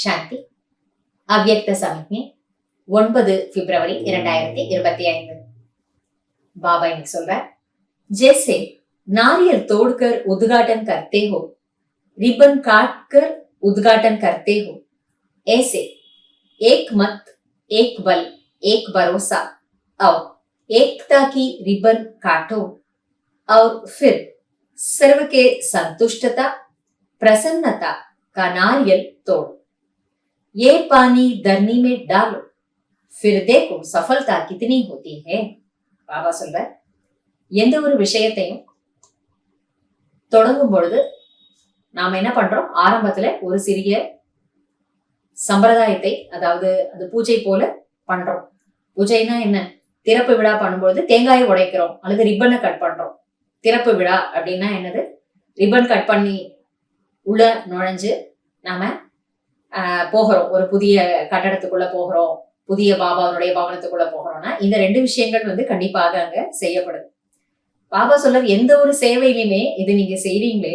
சாந்தி. அவ்யக்த சமிக்ஞை 9 பிப்ரவரி 2025. बाबा इन्हें சொல்ற, जैसे नारियल तोड़कर उद्घाटन करते हो, रिबन काट कर उद्घाटन करते हो, ऐसे एक मत, एक बल, एक भरोसा और एकता की रिबन काटो और फिर सर्व के संतुष्टता प्रसन्नता का नारियल तोड़ो. ये पानी धरनी में डालो, फिर देखो सफलता कितनी होती है. பாபா சொல்ற, எந்த ஒரு விஷயத்தையும் தொடங்கும் பொழுது நாம என்ன பண்றோம், ஆரம்பத்துல ஒரு சிறிய சம்பிரதாயத்தை, அதாவது அது பூஜை போல பண்றோம். பூஜைனா என்ன, திறப்பு விழா பண்ணும்பொழுது தேங்காயை உடைக்கிறோம் அல்லது ரிப்பனை கட் பண்றோம். திறப்பு விழா அப்படின்னா என்னது, ரிப்பன் கட் பண்ணி உள்ள நுழைஞ்சு நாம போகிறோம், ஒரு புதிய கட்டடத்துக்குள்ள போகிறோம், புதிய பாபாவுடைய பவனத்துக்குள்ள போகிறோம்னா இந்த ரெண்டு விஷயங்கள் கண்டிப்பாக அங்க செய்யப்படுது. பாபா சொல்ற, எந்த ஒரு சேவையிலுமே இது நீங்க செய்றீங்களே,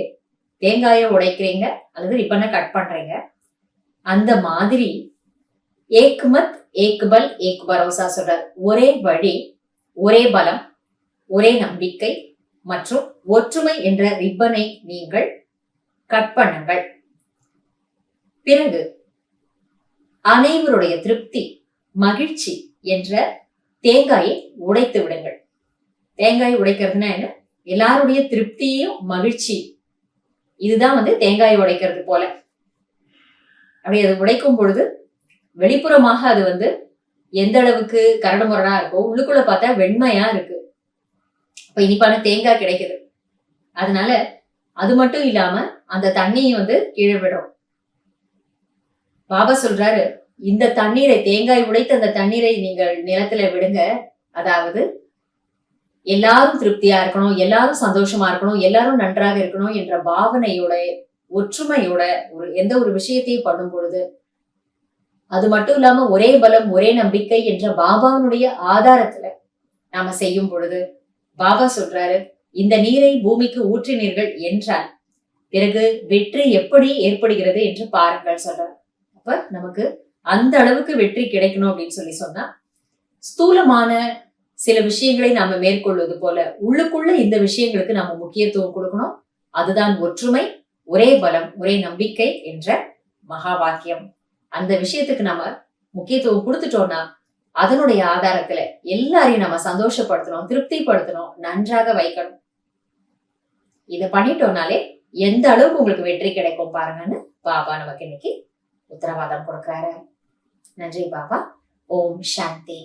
தேங்காயை உடைக்கிறீங்க அல்லது ரிப்பனை கட் பண்றீங்க, அந்த மாதிரி ஏக் மத் ஏக் பல் ஏக் பரோசா சொல்றார். ஒரே வழி, ஒரே பலம், ஒரே நம்பிக்கை மற்றும் ஒற்றுமை என்ற ரிப்பனை நீங்கள் கட் பண்ணுங்கள். பிறகு அனைவருடைய திருப்தி மகிழ்ச்சி என்ற தேங்காயை உடைத்து விடுங்கள். தேங்காயை உடைக்கிறதுனா என்ன, எல்லாருடைய திருப்தியும் மகிழ்ச்சி, இதுதான் தேங்காயை உடைக்கிறது போல. அப்படி அது உடைக்கும் பொழுது வெளிப்புறமாக அது எந்த அளவுக்கு கரடு முரடா இருக்கோ, உள்ளுக்குள்ள பார்த்தா வெண்மையா இருக்கு. அப்ப இனிப்பான தேங்காய் கிடைக்குது. அதனால அது மட்டும் இல்லாம அந்த தண்ணியை கீழே விடுறோம். பாபா சொல்றாரு, இந்த தண்ணீரை, தேங்காய் உடைத்த அந்த தண்ணீரை நீங்கள் நிலத்துல விடுங்க. அதாவது எல்லாரும் திருப்தியா இருக்கணும், எல்லாரும் சந்தோஷமா இருக்கணும், எல்லாரும் நன்றாக இருக்கணும் என்ற பாவனையோட, ஒற்றுமையோட எந்த ஒரு விஷயத்தையும் பண்ணும் பொழுது, அது மட்டும் இல்லாம ஒரே பலம் ஒரே நம்பிக்கை என்ற பாபாவுடைய ஆதாரத்துல நாம செய்யும் பொழுது, பாபா சொல்றாரு, இந்த நீரை பூமிக்கு ஊற்றினீர்கள் என்றால் பிறகு வெற்றி எப்படி ஏற்படுகிறது என்று பாருங்கள் சொல்றாரு. அப்ப நமக்கு அந்த அளவுக்கு வெற்றி கிடைக்கணும் அப்படின்னு சொன்னா, ஸ்தூலமான சில விஷயங்களை நாம மேற்கொள்வது போல உள்ளுக்குள்ள இந்த விஷயங்களுக்கு நாம முக்கியத்துவம் கொடுக்கணும். அதுதான் ஒற்றுமை, ஒரே பலம், ஒரே நம்பிக்கை என்ற மகா வாக்கியம். அந்த விஷயத்துக்கு நாம முக்கியத்துவம் கொடுத்துட்டோம்னா, அதனுடைய ஆதாரத்துல எல்லாரையும் நம்ம சந்தோஷப்படுத்தணும், திருப்திப்படுத்தணும், நன்றாக வைக்கணும். இதை பண்ணிட்டோம்னாலே எந்த அளவுக்கு உங்களுக்கு வெற்றி கிடைக்கும் பாருங்கன்னு பாபா நமக்கு இன்னைக்கு உத்தரவாதம் கொடுக்கிறாரு. நன்றி பாபா. ஓம் சாந்தி.